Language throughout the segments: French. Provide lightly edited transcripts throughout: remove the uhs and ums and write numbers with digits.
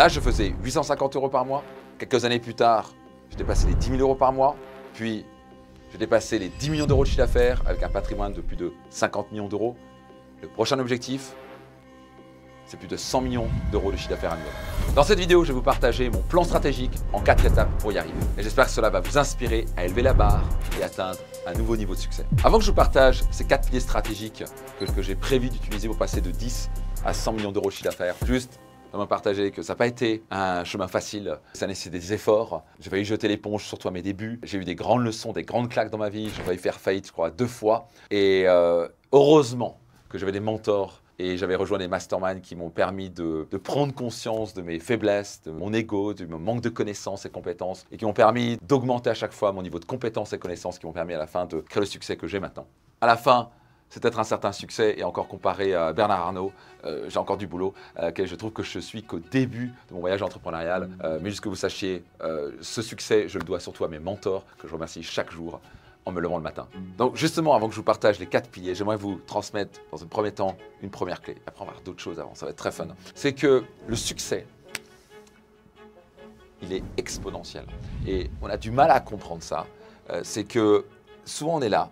Là, je faisais 850 € par mois. Quelques années plus tard, j'ai dépassé les 10 000 € par mois. Puis, j'ai dépassé les 10 millions d'euros de chiffre d'affaires avec un patrimoine de plus de 50 millions d'euros. Le prochain objectif, c'est plus de 100 millions d'euros de chiffre d'affaires annuel. Dans cette vidéo, je vais vous partager mon plan stratégique en 4 étapes pour y arriver. Et j'espère que cela va vous inspirer à élever la barre et atteindre un nouveau niveau de succès. Avant que je vous partage ces 4 piliers stratégiques que j'ai prévu d'utiliser pour passer de 10 à 100 millions d'euros de chiffre d'affaires, juste vraiment partager que ça n'a pas été un chemin facile, ça nécessite des efforts. J'ai failli jeter l'éponge, surtout à mes débuts. J'ai eu des grandes leçons, des grandes claques dans ma vie. J'ai failli faire faillite, je crois, 2 fois. Et heureusement que j'avais des mentors et j'avais rejoint des masterminds qui m'ont permis de prendre conscience de mes faiblesses, de mon ego, de mon manque de connaissances et compétences, et qui m'ont permis d'augmenter à chaque fois mon niveau de compétences et connaissances, qui m'ont permis à la fin de créer le succès que j'ai maintenant. À la fin, c'est peut-être un certain succès, et encore comparé à Bernard Arnault, j'ai encore du boulot, je trouve que je suis qu'au début de mon voyage entrepreneurial. Mais juste que vous sachiez, ce succès, je le dois surtout à mes mentors, que je remercie chaque jour en me levant le matin. Donc justement, avant que je vous partage les 4 piliers, j'aimerais vous transmettre dans un premier temps une première clé. Après, on va voir d'autres choses avant, ça va être très fun. C'est que le succès, il est exponentiel. Et on a du mal à comprendre ça. C'est que souvent on est là,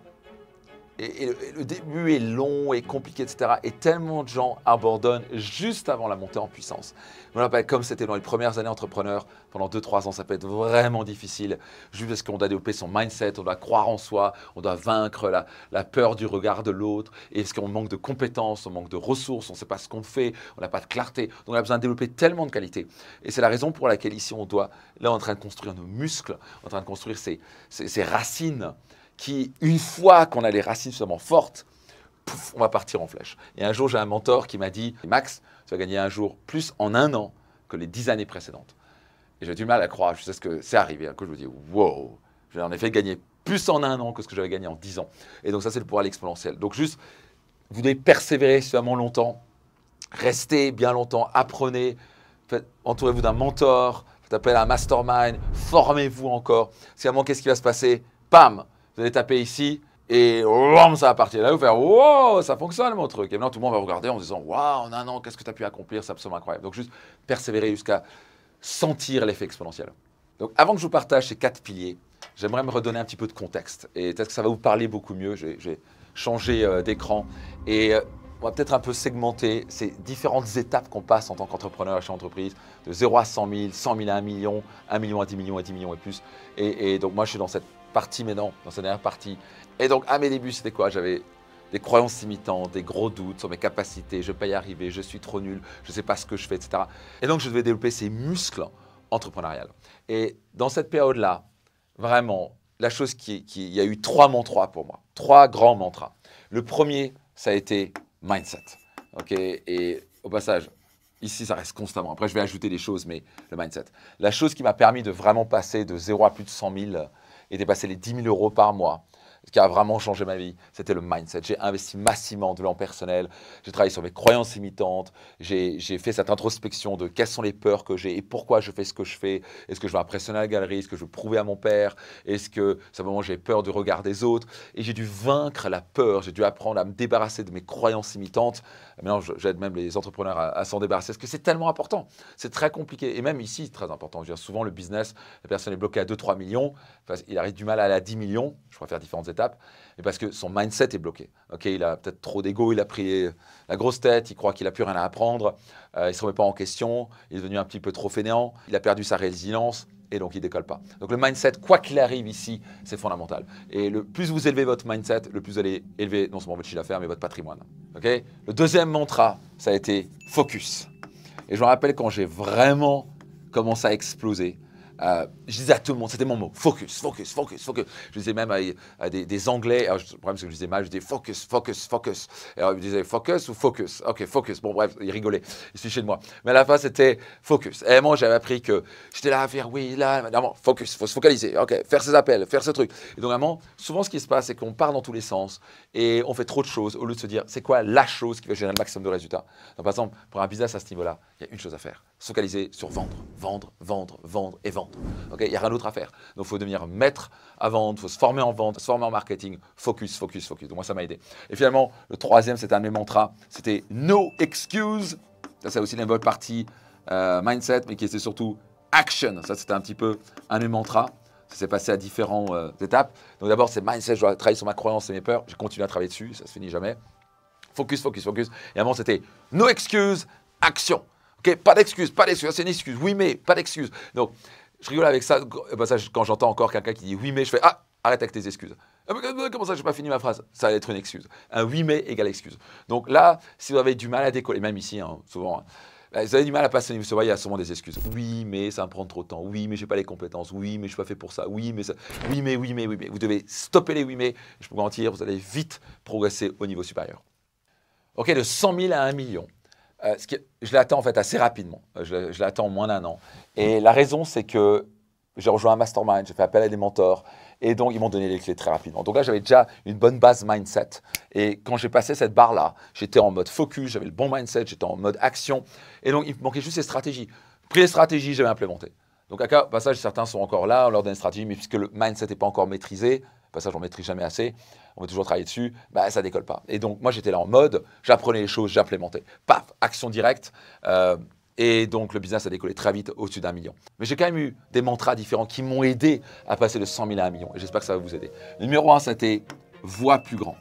et le début est long et compliqué, etc. Et tellement de gens abandonnent juste avant la montée en puissance. Je me rappelle, comme c'était dans les premières années entrepreneurs, pendant 2-3 ans, ça peut être vraiment difficile, juste parce qu'on doit développer son mindset, on doit croire en soi, on doit vaincre la peur du regard de l'autre, et parce qu'on manque de compétences, on manque de ressources, on ne sait pas ce qu'on fait, on n'a pas de clarté. Donc on a besoin de développer tellement de qualités. Et c'est la raison pour laquelle ici, là, on est en train de construire nos muscles, en train de construire ces racines, qui, une fois qu'on a les racines suffisamment fortes, pouf, on va partir en flèche. Et un jour, j'ai un mentor qui m'a dit « Max, tu vas gagner un jour plus en 1 an que les 10 années précédentes. » Et j'ai du mal à croire, je sais ce que c'est arrivé. Un coup, je me dis « Wow !» J'ai en effet gagné plus en 1 an que ce que j'avais gagné en 10 ans. Et donc ça, c'est le pouvoir exponentiel. Donc juste, vous devez persévérer suffisamment longtemps, restez bien longtemps, apprenez, entourez-vous d'un mentor, faites appel à un mastermind, formez-vous encore. Finalement, qu'est-ce qui va se passer? Pam! Vous allez taper ici et ça va partir. Là, vous faire wow, ça fonctionne mon truc. Et maintenant, tout le monde va regarder en disant waouh, en 1 an, qu'est-ce que tu as pu accomplir? C'est absolument incroyable. Donc, juste persévérer jusqu'à sentir l'effet exponentiel. Donc, avant que je vous partage ces 4 piliers, j'aimerais me redonner un petit peu de contexte. Et peut-être que ça va vous parler beaucoup mieux. J'ai changé d'écran et on va peut-être un peu segmenter ces différentes étapes qu'on passe en tant qu'entrepreneur chez entreprise, de 0 à 100 000, 100 000 à 1 million, 1 million à 10 millions et 10 millions et plus. Et donc, moi, je suis dans cette partie maintenant, dans cette dernière partie. Et donc, à mes débuts, c'était quoi? J'avais des croyances limitantes, des gros doutes sur mes capacités, je ne vais pas y arriver, je suis trop nul, je ne sais pas ce que je fais, etc. Et donc, je devais développer ces muscles entrepreneuriales. Et dans cette période-là, vraiment, la chose il y a eu 3 mantras pour moi, 3 grands mantras. Le premier, ça a été mindset. Okay, et au passage, ici, ça reste constamment. Après, je vais ajouter des choses, mais le mindset. La chose qui m'a permis de vraiment passer de 0 à plus de 100 000 et dépasser les 10 000 € par mois, ce qui a vraiment changé ma vie, c'était le mindset. J'ai investi massivement de l'élan personnel, j'ai travaillé sur mes croyances limitantes, j'ai fait cette introspection de quelles sont les peurs que j'ai et pourquoi je fais ce que je fais. Est-ce que je veux impressionner à la galerie? Est-ce que je veux prouver à mon père? Est-ce que simplement j'ai peur du regard des autres? Et j'ai dû vaincre la peur, j'ai dû apprendre à me débarrasser de mes croyances limitantes. Maintenant, j'aide même les entrepreneurs à s'en débarrasser parce que c'est tellement important. C'est très compliqué. Et même ici, c'est très important. Je veux dire, souvent, le business, la personne est bloquée à 2-3 millions. Enfin, il arrive du mal à aller à 10 millions. Je pourrais faire différentes étapes. Mais parce que son mindset est bloqué. Okay, il a peut-être trop d'ego, il a pris la grosse tête, il croit qu'il n'a plus rien à apprendre. Il ne se remet pas en question. Il est devenu un petit peu trop fainéant. Il a perdu sa résilience. Et donc, il ne décolle pas. Donc, le mindset, quoi qu'il arrive ici, c'est fondamental. Et le plus vous élevez votre mindset, le plus vous allez élever non seulement votre chiffre d'affaires, mais votre patrimoine. Okay, le deuxième mantra, ça a été focus. Et je me rappelle quand j'ai vraiment commencé à exploser, je disais à tout le monde, c'était mon mot, focus, focus, focus, focus. Je disais même à des Anglais, alors, le problème c'est que je disais mal, je disais focus, focus, focus. Et alors ils me disaient focus ou focus? Ok, focus. Bon bref, ils rigolaient, ils se fichaient de moi. Mais à la fin c'était focus. Et moi j'avais appris que j'étais là à faire oui, là, non, focus, il faut se focaliser, ok, faire ses appels, faire ce truc. Et donc vraiment, souvent ce qui se passe c'est qu'on part dans tous les sens et on fait trop de choses au lieu de se dire c'est quoi la chose qui va générer le maximum de résultats. Donc par exemple, pour un business à ce niveau-là, il y a une chose à faire, se focaliser sur vendre, vendre, vendre, vendre et vendre. Okay, il n'y a rien d'autre à faire. Donc, il faut devenir maître à vendre, il faut se former en vente, se former en marketing. Focus, focus, focus. Donc, moi, ça m'a aidé. Et finalement, le troisième, c'était un de mes mantras. C'était no excuse. Ça, c'est aussi la bonne partie mindset, mais qui était surtout action. Ça, c'était un petit peu un de mes mantras. Ça s'est passé à différentes étapes. Donc d'abord, c'est mindset, je dois travailler sur ma croyance et mes peurs. J'ai continué à travailler dessus, ça se finit jamais. Focus, focus, focus. Et à un moment, c'était no excuse, action. Ok, pas d'excuse, pas d'excuse. C'est une excuse. Oui, mais pas d'excuse. Donc, je rigole avec ça. Quand j'entends encore quelqu'un qui dit oui, mais, je fais ah, arrête avec tes excuses. Comment ça, je n'ai pas fini ma phrase? Ça va être une excuse. Un oui, mais égale excuse. Donc là, si vous avez du mal à décoller, même ici, hein, souvent, vous avez du mal à passer au niveau, vous voyez, il y a souvent des excuses. Oui, mais ça va me prendre trop de temps. Oui, mais je n'ai pas les compétences. Oui, mais je ne suis pas fait pour ça. Oui, mais ça. Oui, mais, oui, mais, oui, mais. Vous devez stopper les oui, mais. Je peux vous garantir, vous allez vite progresser au niveau supérieur. OK, de 100 000 à 1 million. Je l'attends en fait assez rapidement. Je l'attends en moins d'un an. Et la raison, c'est que j'ai rejoint un mastermind, j'ai fait appel à des mentors. Et donc, ils m'ont donné les clés très rapidement. Donc là, j'avais déjà une bonne base mindset. Et quand j'ai passé cette barre-là, j'étais en mode focus, j'avais le bon mindset, j'étais en mode action. Et donc, il me manquait juste ces stratégies. Pris les stratégies, j'avais implémenté. Donc, à passage, certains sont encore là, on leur donne une stratégie, mais puisque le mindset n'est pas encore maîtrisé, passage, on ne maîtrise jamais assez, on va toujours travailler dessus, bah, ça ne décolle pas. Et donc, moi, j'étais là en mode, j'apprenais les choses, j'implémentais. Paf, action directe. Et donc, le business a décollé très vite au-dessus d'1 million. Mais j'ai quand même eu des mantras différents qui m'ont aidé à passer de 100 000 à 1 million. Et j'espère que ça va vous aider. Le numéro 1, c'était « Vois plus grand ».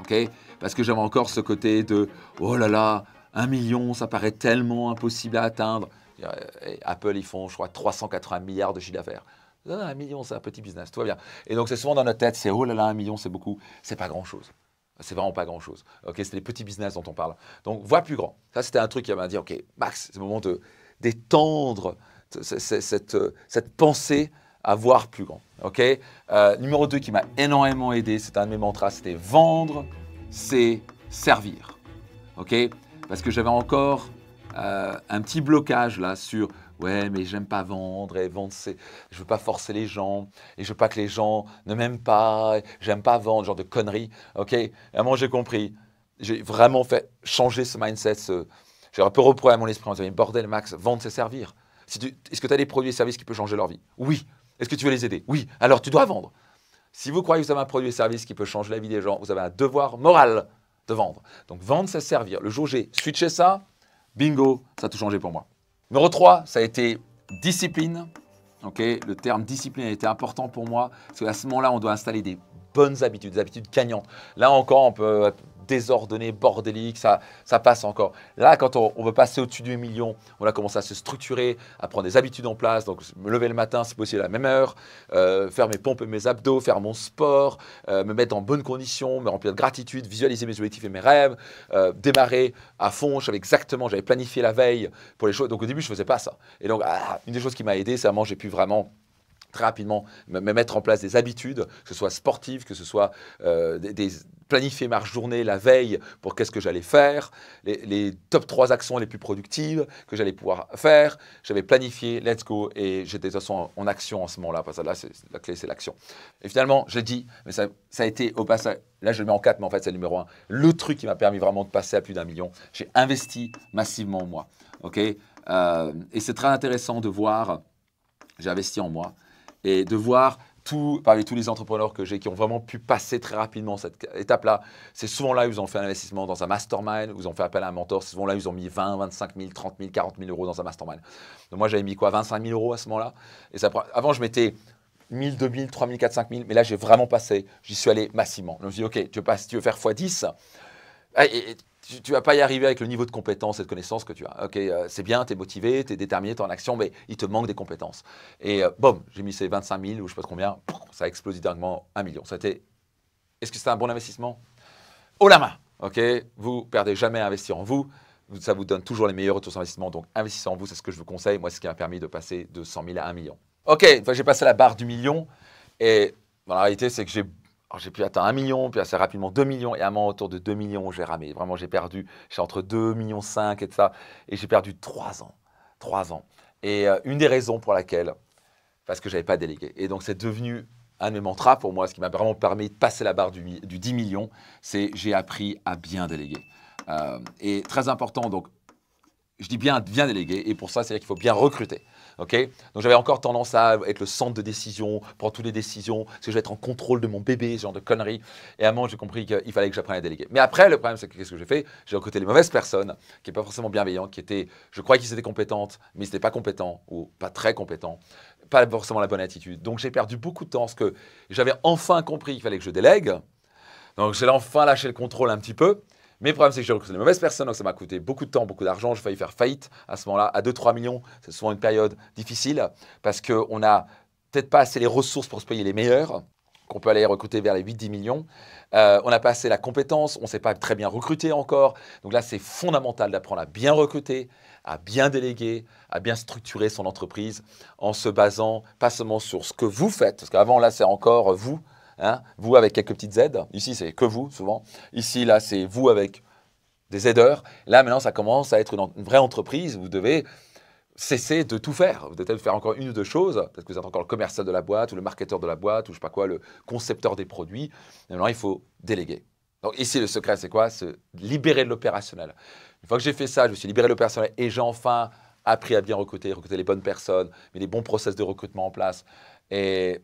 Okay, parce que j'avais encore ce côté de « Oh là là, 1 million, ça paraît tellement impossible à atteindre ». Apple, ils font, je crois, 380 milliards de chiffre d'affaires. 1 million, c'est un petit business, tout va bien. Et donc, c'est souvent dans notre tête, c'est « Oh là là, 1 million, c'est beaucoup ». C'est pas grand-chose. C'est vraiment pas grand-chose. Okay, c'est les petits business dont on parle. Donc, vois plus grand. Ça, c'était un truc qui m'a dit, OK, Max, c'est le moment d'étendre cette pensée à voir plus grand. Okay, numéro 2 qui m'a énormément aidé, c'est un de mes mantras, c'était vendre, c'est servir. Okay, parce que j'avais encore un petit blocage là sur ouais, mais j'aime pas vendre, et vendre, je veux pas forcer les gens, et je veux pas que les gens ne m'aiment pas, j'aime pas vendre, genre de conneries, ok? Et à un moment, j'ai compris, j'ai vraiment fait changer ce mindset, j'ai un peu reprogrammer mon esprit en disant, bordel, Max, vendre, c'est servir. Est-ce que tu as des produits et services qui peuvent changer leur vie? Oui. Est-ce que tu veux les aider? Oui. Alors, tu dois vendre. Si vous croyez que vous avez un produit et service qui peut changer la vie des gens, vous avez un devoir moral de vendre. Donc, vendre, c'est servir. Le jour où j'ai switché ça, bingo, ça a tout changé pour moi. Numéro 3, ça a été discipline. Okay, le terme discipline a été important pour moi, parce qu'à ce moment-là, on doit installer des bonnes habitudes, des habitudes gagnantes. Là encore, on peut être désordonné, bordélique, ça passe encore. Là, quand on veut passer au-dessus du million, on a commencé à se structurer, à prendre des habitudes en place. Donc, me lever le matin, c'est possible à la même heure, faire mes pompes et mes abdos, faire mon sport, me mettre en bonnes conditions, me remplir de gratitude, visualiser mes objectifs et mes rêves, démarrer à fond. Je savais exactement, j'avais planifié la veille pour les choses. Donc, au début, je ne faisais pas ça. Et donc, une des choses qui m'a aidé, c'est vraiment, j'ai pu vraiment très rapidement me mettre en place des habitudes, que ce soit sportives, que ce soit planifier ma journée la veille pour qu'est-ce que j'allais faire, les top 3 actions les plus productives que j'allais pouvoir faire. J'avais planifié, let's go, et j'étais de toute façon en action en ce moment-là, parce que là, la clé, c'est l'action. Et finalement, je l'ai dit, mais ça a été au passage, là je le mets en 4, mais en fait c'est le numéro 1, le truc qui m'a permis vraiment de passer à plus d'1 million. J'ai investi massivement en moi, ok, et c'est très intéressant de voir, j'ai investi en moi, et de voir parmi tous les entrepreneurs que j'ai qui ont vraiment pu passer très rapidement cette étape-là, c'est souvent là où ils ont fait un investissement dans un mastermind, où ils ont fait appel à un mentor, c'est souvent là où ils ont mis 20, 25 000, 30 000, 40 000 euros dans un mastermind. Donc moi, j'avais mis quoi, 25 000 euros à ce moment-là. Et avant, je mettais 1 000, 2 000, 3 000, 4 000, 5 000, mais là, j'ai vraiment passé, j'y suis allé massivement. Donc je me suis dit, OK, tu veux faire x10, tu ne vas pas y arriver avec le niveau de compétence et de connaissance que tu as. Okay, c'est bien, tu es motivé, tu es déterminé, tu es en action, mais il te manque des compétences. Et boum, j'ai mis ces 25 000 ou je ne sais pas combien, ça a explosé directement 1 million. Est-ce que c'est un bon investissement? Haut la main. Okay, vous ne perdez jamais à investir en vous. Ça vous donne toujours les meilleurs retours sur investissement. Donc, investissez en vous, c'est ce que je vous conseille. Moi, c'est ce qui m'a permis de passer de 100 000 à 1 million. OK, une fois que j'ai passé la barre du million, et la réalité, c'est que j'ai pu atteindre 1 million, puis assez rapidement 2 millions, et à un moment autour de 2 millions, j'ai ramé. Vraiment, j'ai perdu, j'étais entre 2,5 millions et tout ça, et j'ai perdu 3 ans. 3 ans. Et une des raisons pour laquelle, parce que je n'avais pas délégué. Et donc, c'est devenu un de mes mantras pour moi, ce qui m'a vraiment permis de passer la barre du 10 millions, c'est j'ai appris à bien déléguer. Et très important, donc, je dis bien déléguer, et pour ça, c'est-à-dire qu'il faut bien recruter. Okay, donc j'avais encore tendance à être le centre de décision, prendre toutes les décisions, parce que je vais être en contrôle de mon bébé, ce genre de conneries. Et à un moment, j'ai compris qu'il fallait que j'apprenne à déléguer. Mais après, le problème, c'est que qu'est-ce que j'ai fait? J'ai recruté les mauvaises personnes, qui n'étaient pas forcément bienveillantes, qui étaient, je croyais qu'ils étaient compétentes, mais ils n'étaient pas compétents, ou pas très compétents, pas forcément la bonne attitude. Donc j'ai perdu beaucoup de temps, parce que j'avais enfin compris qu'il fallait que je délègue. Donc j'ai enfin lâché le contrôle un petit peu. Mais le problème, c'est que j'ai recruté les mauvaises personnes, donc ça m'a coûté beaucoup de temps, beaucoup d'argent. J'ai failli faire faillite à ce moment-là, à 2-3 millions. C'est souvent une période difficile parce qu'on n'a peut-être pas assez les ressources pour se payer les meilleurs, qu'on peut aller recruter vers les 8-10 millions. On n'a pas assez la compétence, on ne sait pas très bien recruter encore. Donc là, c'est fondamental d'apprendre à bien recruter, à bien déléguer, à bien structurer son entreprise en se basant pas seulement sur ce que vous faites, parce qu'avant, là, c'est encore vous. Hein, vous avec quelques petites aides. Ici, c'est que vous, souvent. Ici, là, c'est vous avec des aideurs. Là, maintenant, ça commence à être une vraie entreprise. Vous devez cesser de tout faire. Vous devez peut-être faire encore une ou deux choses, parce que vous êtes encore le commercial de la boîte, ou le marketeur de la boîte, ou je ne sais pas quoi, le concepteur des produits. Et maintenant, il faut déléguer. Donc ici, le secret, c'est quoi? Se libérer de l'opérationnel. Une fois que j'ai fait ça, je me suis libéré de l'opérationnel et j'ai enfin appris à bien recruter les bonnes personnes, mettre les bons process de recrutement en place. Et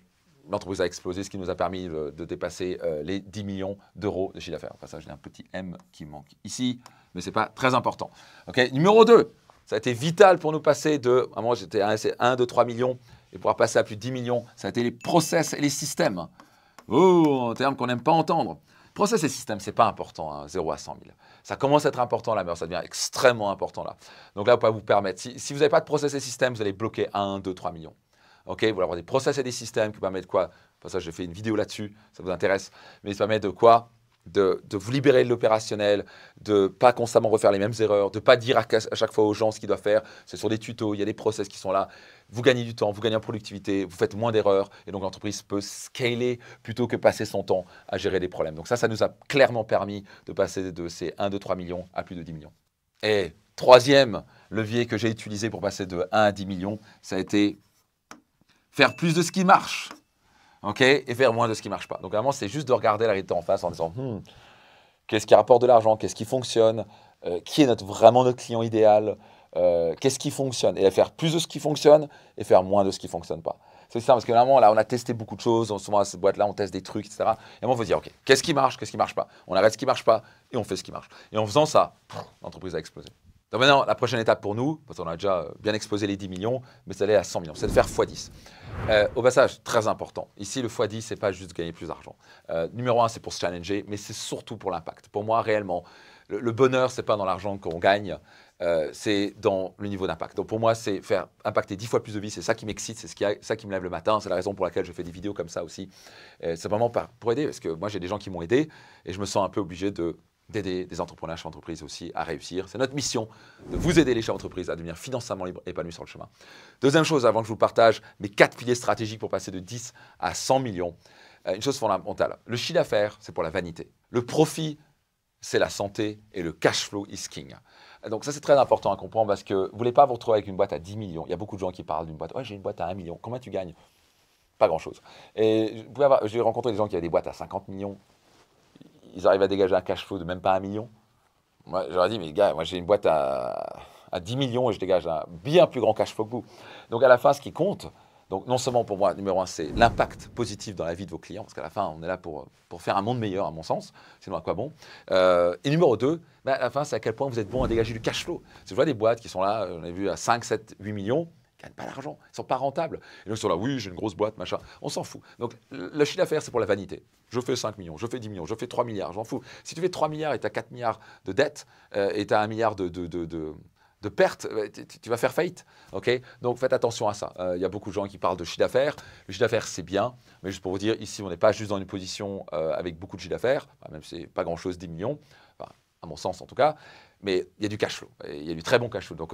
l'entreprise a explosé, ce qui nous a permis de dépasser les 10 millions d'euros de chiffre d'affaires. Au passage, j'ai un petit M qui manque ici, mais ce n'est pas très important. Okay. Numéro 2, ça a été vital pour nous passer de, à un moment j'étais à 1, 2, 3 millions, et pouvoir passer à plus de 10 millions, ça a été les process et les systèmes. Oh, un terme qu'on n'aime pas entendre. Process et système, ce n'est pas important, hein, 0 à 100 000. Ça commence à être important là, mais ça devient extrêmement important là. Donc là, on peut vous permettre, si vous n'avez pas de process et système, vous allez bloquer 1, 2, 3 millions. Ok, vous allez avoir des process et des systèmes qui permettent quoi? Pour ça, j'ai fait une vidéo là-dessus, ça vous intéresse. Mais ça permet de quoi? De vous libérer de l'opérationnel, de ne pas constamment refaire les mêmes erreurs, de ne pas dire à chaque fois aux gens ce qu'ils doivent faire. Ce sont des tutos, il y a des process qui sont là. Vous gagnez du temps, vous gagnez en productivité, vous faites moins d'erreurs. Et donc, l'entreprise peut scaler plutôt que passer son temps à gérer des problèmes. Donc ça nous a clairement permis de passer de ces 1, 2, 3 millions à plus de 10 millions. Et troisième levier que j'ai utilisé pour passer de 1 à 10 millions, ça a été faire plus de ce qui marche. Okay, et faire moins de ce qui ne marche pas. Donc, vraiment, c'est juste de regarder la réalité en face en disant qu'est-ce qui rapporte de l'argent, qu'est-ce qui fonctionne, qui est vraiment notre client idéal, qu'est-ce qui fonctionne. Et faire plus de ce qui fonctionne et faire moins de ce qui ne fonctionne pas. C'est ça, parce que vraiment, là, on a testé beaucoup de choses. Souvent, à cette boîte-là, on teste des trucs, etc. Et on va dire, OK, qu'est-ce qui marche, qu'est-ce qui ne marche pas? On arrête ce qui ne marche pas et on fait ce qui marche. Et en faisant ça, l'entreprise a explosé. Donc maintenant, la prochaine étape pour nous, parce qu'on a déjà bien explosé les 10 millions, mais c'est d'aller à 100 millions, c'est de faire x10. Au passage, très important. Ici, le x10, ce n'est pas juste de gagner plus d'argent. Numéro 1, c'est pour se challenger, mais c'est surtout pour l'impact. Pour moi, réellement, le bonheur, ce n'est pas dans l'argent qu'on gagne, c'est dans le niveau d'impact. Donc pour moi, c'est faire impacter 10 fois plus de vies, c'est ça qui m'excite, c'est ça qui me lève le matin, c'est la raison pour laquelle je fais des vidéos comme ça aussi. C'est vraiment pour aider, parce que moi, j'ai des gens qui m'ont aidé, et je me sens un peu obligé d'aider des entrepreneurs chefs d'entreprise aussi à réussir. C'est notre mission de vous aider les chefs d'entreprise à devenir financièrement libres et épanouis sur le chemin. Deuxième chose, avant que je vous partage mes 4 piliers stratégiques pour passer de 10 à 100 millions, une chose fondamentale. Le chiffre d'affaires, c'est pour la vanité. Le profit, c'est la santé et le cash flow is king. Donc ça, c'est très important à comprendre parce que vous ne voulez pas vous retrouver avec une boîte à 10 millions. Il y a beaucoup de gens qui parlent d'une boîte. Ouais, j'ai une boîte à 1 million. Combien tu gagnes? Pas grand-chose. Et j'ai rencontré des gens qui avaient des boîtes à 50 millions. Ils arrivent à dégager un cash flow de même pas 1 million. Moi, j'aurais dit, mais gars, moi j'ai une boîte à 10 millions et je dégage un bien plus grand cash flow que vous. Donc à la fin, ce qui compte, donc non seulement pour moi, numéro 1, c'est l'impact positif dans la vie de vos clients, parce qu'à la fin, on est là pour faire un monde meilleur, à mon sens, sinon à quoi bon. Et numéro 2, à la fin, c'est à quel point vous êtes bon à dégager du cash flow. Parce que je vois des boîtes qui sont là, on a vu à 5, 7, 8 millions, ils ne gagnent pas d'argent, ils ne sont pas rentables. Et donc ils sont là, oui, j'ai une grosse boîte, machin. On s'en fout. Donc le chiffre d'affaires, c'est pour la vanité. Je fais 5 millions, je fais 10 millions, je fais 3 milliards, j'en fous. Si tu fais 3 milliards et tu as 4 milliards de dettes et tu as 1 milliard de pertes, tu vas faire faillite. Okay, donc faites attention à ça. Il y a beaucoup de gens qui parlent de chiffre d'affaires. Le chiffre d'affaires, c'est bien, mais juste pour vous dire, ici, on n'est pas juste dans une position avec beaucoup de chiffre d'affaires, même si ce n'est pas grand-chose, 10 millions, enfin, à mon sens en tout cas, mais il y a du cash flow, et il y a du très bon cash flow. Donc,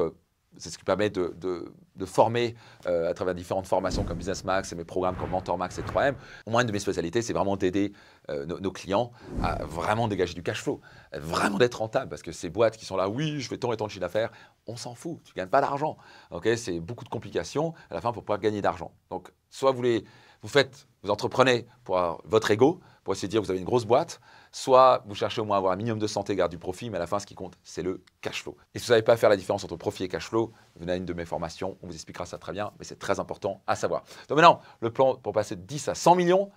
c'est ce qui permet de former à travers différentes formations comme Business Max et mes programmes comme Mentor Max et 3M. Au moins, une de mes spécialités, c'est vraiment d'aider nos clients à vraiment dégager du cash flow, vraiment d'être rentable. Parce que ces boîtes qui sont là, oui, je fais tant et tant de chiffre d'affaires, on s'en fout, tu ne gagnes pas d'argent. Okay, c'est beaucoup de complications à la fin pour pouvoir gagner d'argent. Donc, soit vous entreprenez pour votre ego, pour essayer de dire que vous avez une grosse boîte, soit vous cherchez au moins à avoir un minimum de santé, garde du profit, mais à la fin, ce qui compte, c'est le cash flow. Et si vous ne savez pas faire la différence entre profit et cash flow, venez à une de mes formations, on vous expliquera ça très bien, mais c'est très important à savoir. Donc maintenant, le plan pour passer de 10 à 100 millions,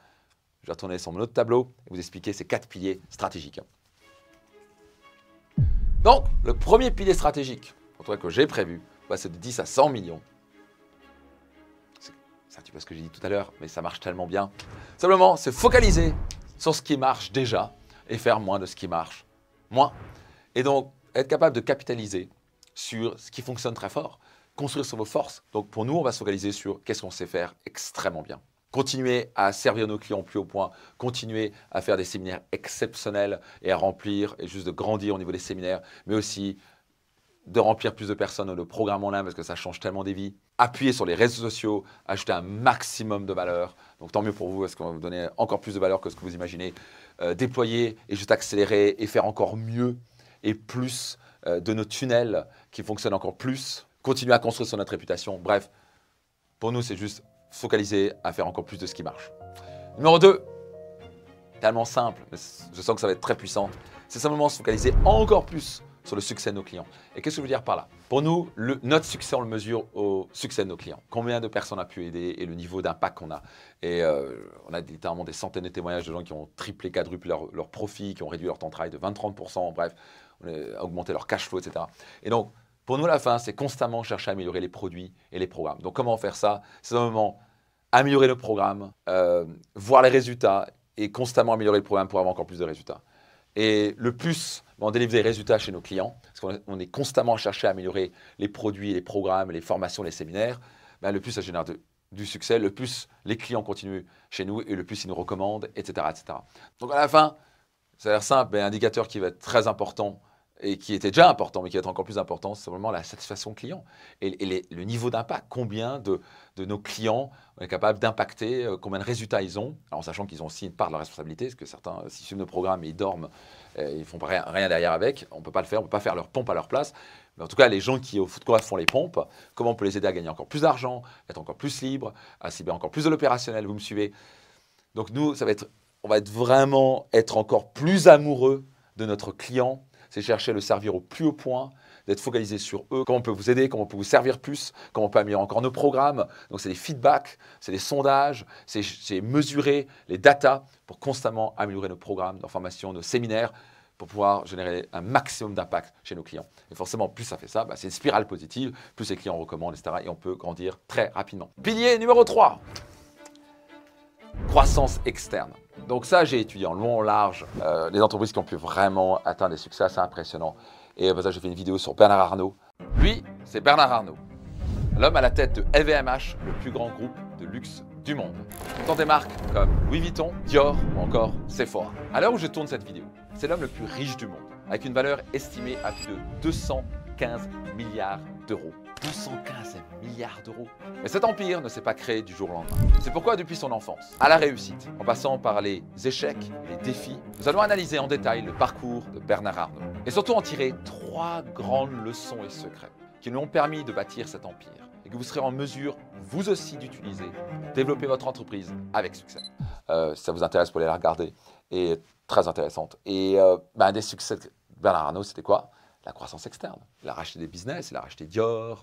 je vais retourner sur mon autre tableau et vous expliquer ces 4 piliers stratégiques. Donc, le premier pilier stratégique, pour toi que j'ai prévu, passer de 10 à 100 millions. C'est un petit peu ce que j'ai dit tout à l'heure, mais ça marche tellement bien. Simplement, c'est focaliser sur ce qui marche déjà et faire moins de ce qui marche moins. Et donc, être capable de capitaliser sur ce qui fonctionne très fort, construire sur vos forces. Donc, pour nous, on va se focaliser sur qu'est-ce qu'on sait faire extrêmement bien. Continuer à servir nos clients plus au point, continuer à faire des séminaires exceptionnels et à remplir et juste de grandir au niveau des séminaires, mais aussi de remplir plus de personnes dans le programme en ligne parce que ça change tellement des vies. Appuyer sur les réseaux sociaux, ajouter un maximum de valeur. Donc tant mieux pour vous parce qu'on va vous donner encore plus de valeur que ce que vous imaginez. Déployer et juste accélérer et faire encore mieux et plus de nos tunnels qui fonctionnent encore plus. Continuer à construire sur notre réputation. Bref, pour nous, c'est juste focaliser à faire encore plus de ce qui marche. Numéro 2, tellement simple, mais je sens que ça va être très puissant, c'est simplement se focaliser encore plus sur le succès de nos clients. Et qu'est-ce que je veux dire par là? Pour nous, notre succès, on le mesure au succès de nos clients. Combien de personnes on a pu aider et le niveau d'impact qu'on a. Et on a littéralement des centaines de témoignages de gens qui ont triplé, quadruplé leur profit, qui ont réduit leur temps de travail de 20-30%, bref, on a augmenté leur cash flow, etc. Et donc, pour nous, à la fin, c'est constamment chercher à améliorer les produits et les programmes. Donc, comment faire ça? C'est simplement améliorer le programme, voir les résultats et constamment améliorer le programme pour avoir encore plus de résultats. Et le plus on délivre des résultats chez nos clients, parce qu'on est constamment à chercher à améliorer les produits, les programmes, les formations, les séminaires, ben le plus ça génère du succès, le plus les clients continuent chez nous et le plus ils nous recommandent, etc. etc. Donc à la fin, ça a l'air simple, mais un indicateur qui va être très important et qui était déjà important, mais qui va être encore plus important, c'est simplement la satisfaction client et le niveau d'impact. Combien de nos clients on est capable d'impacter, combien de résultats ils ont, alors en sachant qu'ils ont aussi une part de la responsabilité, parce que certains, s'ils suivent nos programmes et ils dorment, ils ne font rien derrière avec, on ne peut pas le faire, on ne peut pas faire leur pompe à leur place. Mais en tout cas, les gens qui au Footcraft font les pompes, comment on peut les aider à gagner encore plus d'argent, être encore plus libre, à cibler encore plus de l'opérationnel, vous me suivez? Donc nous, on va vraiment être encore plus amoureux de notre client, c'est chercher à le servir au plus haut point, d'être focalisé sur eux, comment on peut vous aider, comment on peut vous servir plus, comment on peut améliorer encore nos programmes. Donc c'est des feedbacks, c'est des sondages, c'est mesurer les datas pour constamment améliorer nos programmes, nos formations, nos séminaires, pour pouvoir générer un maximum d'impact chez nos clients. Et forcément, plus ça fait ça, c'est une spirale positive, plus les clients recommandent, etc. Et on peut grandir très rapidement. Pilier numéro 3. Croissance externe. Donc ça, j'ai étudié en long, en large, les entreprises qui ont pu vraiment atteindre des succès assez impressionnants. Et pour ça, j'ai fait une vidéo sur Bernard Arnault. Lui, c'est Bernard Arnault, l'homme à la tête de LVMH, le plus grand groupe de luxe du monde. Dans des marques comme Louis Vuitton, Dior ou encore Sephora. À l'heure où je tourne cette vidéo, c'est l'homme le plus riche du monde, avec une valeur estimée à plus de 215 milliards d'euros. 215 milliards d'euros. Mais cet empire ne s'est pas créé du jour au lendemain. C'est pourquoi depuis son enfance, à la réussite, en passant par les échecs, les défis, nous allons analyser en détail le parcours de Bernard Arnault. Et surtout en tirer 3 grandes leçons et secrets qui lui ont permis de bâtir cet empire et que vous serez en mesure, vous aussi, d'utiliser pour développer votre entreprise avec succès. Si ça vous intéresse, pour aller la regarder. Et très intéressante. Et un des succès de Bernard Arnault, c'était quoi? La croissance externe. Il a racheté des business, il a racheté Dior,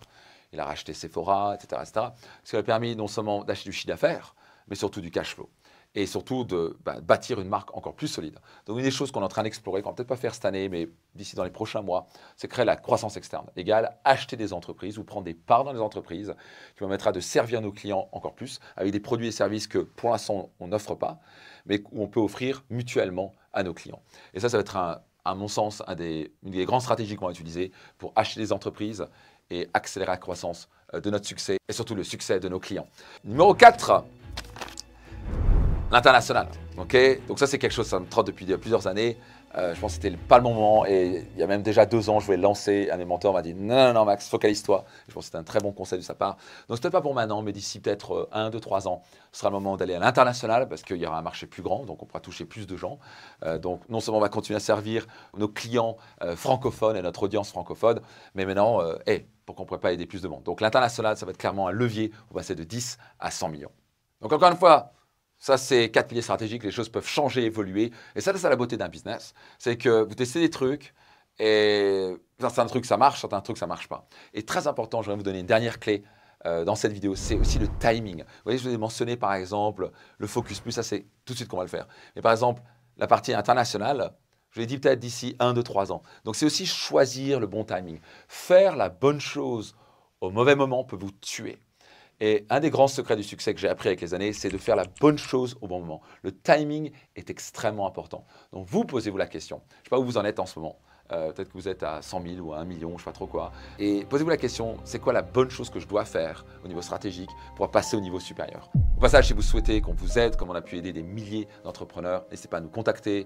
il a racheté Sephora, etc. etc. Ce qui lui a permis non seulement d'acheter du chiffre d'affaires, mais surtout du cash flow. Et surtout de bâtir une marque encore plus solide. Donc une des choses qu'on est en train d'explorer, qu'on va peut-être pas faire cette année, mais d'ici dans les prochains mois, c'est créer la croissance externe. Égale acheter des entreprises ou prendre des parts dans les entreprises qui permettra de servir nos clients encore plus avec des produits et services que pour l'instant on n'offre pas, mais où on peut offrir mutuellement à nos clients. Et ça va être à mon sens, une des grandes stratégies qu'on va utiliser pour acheter des entreprises et accélérer la croissance de notre succès et surtout le succès de nos clients. Numéro 4, l'international. Okay, donc ça, c'est quelque chose que ça me trotte depuis plusieurs années. Je pense que c'était pas le moment et il y a même déjà 2 ans, je voulais le lancer. Un de mes mentors m'a dit non, Max, focalise-toi. Je pense que c'était un très bon conseil de sa part. Donc, c'était pas pour maintenant, mais d'ici peut-être 1, 2, 3 ans, ce sera le moment d'aller à l'international parce qu'il y aura un marché plus grand, donc on pourra toucher plus de gens. Donc, non seulement on va continuer à servir nos clients francophones et notre audience francophone, mais maintenant, pourquoi on ne pourrait pas aider plus de monde? Donc, l'international, ça va être clairement un levier pour passer de 10 à 100 millions. Donc, encore une fois, Ça, c'est 4 piliers stratégiques, les choses peuvent changer, évoluer. Et ça, c'est la beauté d'un business. C'est que vous testez des trucs et certains trucs, ça marche, certains trucs, ça ne marche pas. Et très important, je vais vous donner une dernière clé dans cette vidéo, c'est aussi le timing. Vous voyez, je vous ai mentionné par exemple le Focus Plus, ça c'est tout de suite qu'on va le faire. Mais par exemple, la partie internationale, je l'ai dit peut-être d'ici 1, 2, 3 ans. Donc c'est aussi choisir le bon timing. Faire la bonne chose au mauvais moment peut vous tuer. Et un des grands secrets du succès que j'ai appris avec les années, c'est de faire la bonne chose au bon moment. Le timing est extrêmement important. Donc vous, posez-vous la question. Je ne sais pas où vous en êtes en ce moment. Peut-être que vous êtes à 100 000 ou à 1 million, je ne sais pas trop quoi. Et posez-vous la question, c'est quoi la bonne chose que je dois faire au niveau stratégique pour passer au niveau supérieur? Au passage, si vous souhaitez qu'on vous aide, comme on a pu aider des milliers d'entrepreneurs, n'hésitez pas à nous contacter.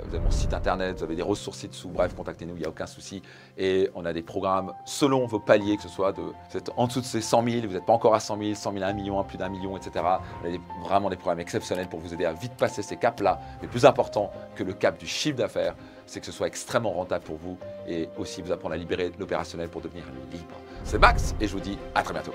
Vous avez mon site internet, vous avez des ressources ci-dessous, bref, contactez-nous, il n'y a aucun souci. Et on a des programmes selon vos paliers, que ce soit vous êtes en dessous de ces 100 000, vous n'êtes pas encore à 100 000, 100 000 à 1 million, à plus d'1 million, etc. On a vraiment des programmes exceptionnels pour vous aider à vite passer ces caps-là. Mais plus important que le cap du chiffre d'affaires, c'est que ce soit extrêmement rentable pour vous et aussi vous apprendre à libérer l'opérationnel pour devenir libre. C'est Max et je vous dis à très bientôt.